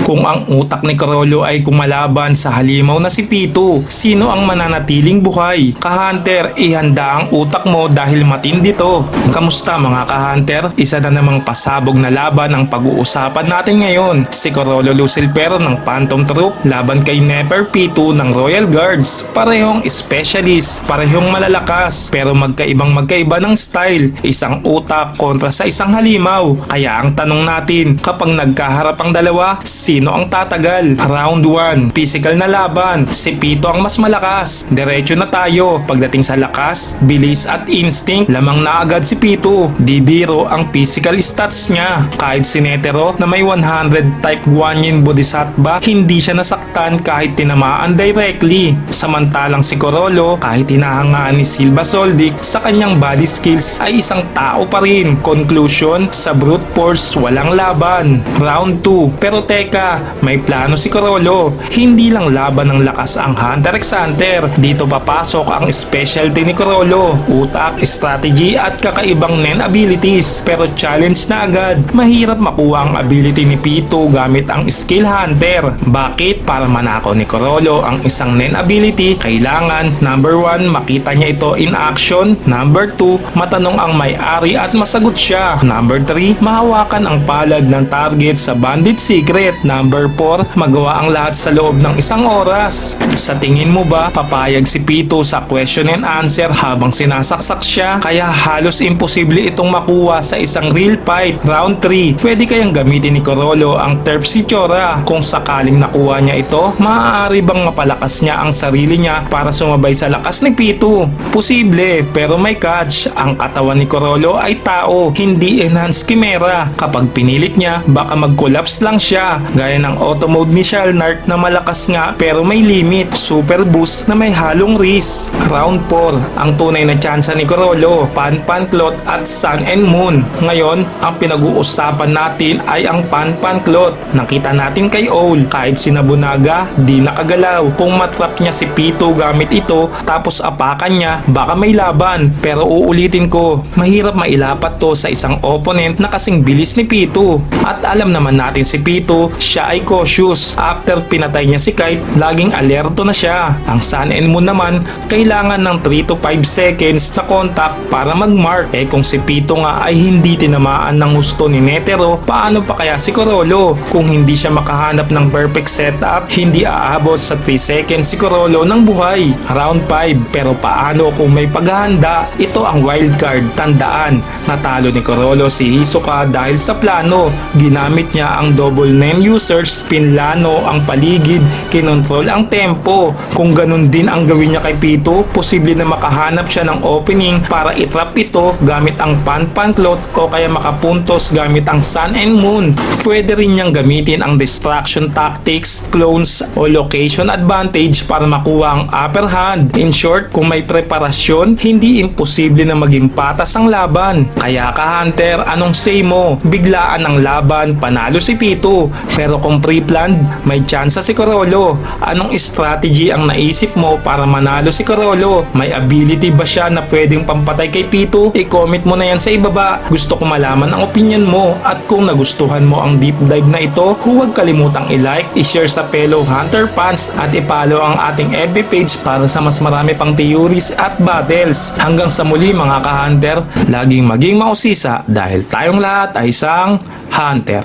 Kung ang utak ni Carollo ay kumalaban sa halimaw na si Pito, sino ang mananatiling buhay? Ka-Hunter, ihanda ang utak mo dahil matindi to. Kamusta mga ka-Hunter? Isa na namang pasabog na laban ang pag-uusapan natin ngayon. Si Carollo Lucilpero ng Phantom Troop laban kay Nefer Pito ng Royal Guards. Parehong specialist, parehong malalakas, pero magkaiba ng style. Isang utak kontra sa isang halimaw. Kaya ang tanong natin, kapag nagkaharap ang dalawa, sino ang tatagal? Round 1, physical na laban. Si Pito ang mas malakas. Diretso na tayo. Pagdating sa lakas, bilis at instinct, lamang na agad si Pito. Di biro ang physical stats niya. Kahit si Netero na may 100 type Guanyin Bodhisattva, hindi siya nasaktan kahit tinamaan directly. Samantalang si Carollo, kahit hinahangaan ni Silva Soldic, sa kanyang body skills ay isang tao pa rin. Conclusion, sa brute force walang laban. Round 2, pero teka, may plano si Carollo. Hindi lang laban ng lakas ang Hunter x Hunter. Dito papasok ang specialty ni Carollo, utak, strategy at kakaibang nen abilities. Pero challenge na agad, mahirap makuha ang ability ni Pito gamit ang skill Hunter. Bakit? Para manakaw ni Carollo ang isang nen ability, kailangan number 1, makita niya ito in action. Number 2, matanong ang may-ari at masagot siya. Number 3, mahawakan ang palad ng target sa bandit secret. Number 4, magawa ang lahat sa loob ng isang oras. Sa tingin mo ba papayag si Pito sa question and answer habang sinasaksak siya? Kaya halos imposible itong makuha sa isang real fight. Round 3, pwede kayang gamitin ni Carollo ang Terp si Chora. Kung sakaling nakuha niya ito, maaari bang mapalakas niya ang sarili niya para sumabay sa lakas ni Pito? Posible, pero may catch. Ang katawan ni Carollo ay tao, hindi enhanced chimera. Kapag pinilit niya, baka mag-collapse lang siya. Gaya ng auto mode ni Shalnart na malakas nga pero may limit. Super boost na may halong risk. Round 4, ang tunay na tsansa ni Carollo, Pan-Pan-Clot at Sun and Moon. Ngayon, ang pinag-uusapan natin ay ang Pan-Pan-Clot. Nakita natin kay Owl, kahit sinabunaga, di nakagalaw. Kung matrap niya si Pito gamit ito, tapos apakan niya, baka may laban. Pero uulitin ko, mahirap mailapat to sa isang opponent na kasing bilis ni Pito. At alam naman natin si Pito, siya ay cautious. After pinatay niya si Kite, laging alerto na siya. Ang Sun and Moon naman, kailangan ng 3 to 5 seconds na contact para mag-mark. Eh kung si Pito nga ay hindi tinamaan ng husto ni Netero, paano pa kaya si Carollo? Kung hindi siya makahanap ng perfect setup, hindi aabot sa 3 seconds si Carollo ng buhay. Round 5, pero paano kung may paghahanda? Ito ang wild card. Tandaan, natalo ni Carollo si Hisoka dahil sa plano. Ginamit niya ang double nen users, pinlano ang paligid, kinontrol ang tempo. Kung ganun din ang gawin niya kay Pito, posible na makahanap siya ng opening para itrap ito gamit ang Pan-Pan-Clot o kaya makapuntos gamit ang Sun and Moon. Pwede rin niyang gamitin ang distraction tactics, clones o location advantage para makuha ang upper hand. In short, kung may preparasyon, hindi imposible na maging patas ang laban. Kaya ka-Hunter, anong say mo? Biglaan ang laban, panalo si Pito. Pero kung pre-planned, may chance si Carollo. Anong strategy ang naisip mo para manalo si Carollo? May ability ba siya na pwedeng pampatay kay Pito? I-comment mo na yan sa ibaba. Gusto ko malaman ang opinion mo. At kung nagustuhan mo ang deep dive na ito, huwag kalimutang i-like, i-share sa fellow Hunter fans at i-follow ang ating FB page para sa mas marami pang theories at battles. Hanggang sa muli mga ka-Hunter, laging maging mausisa dahil tayong lahat ay isang Hunter.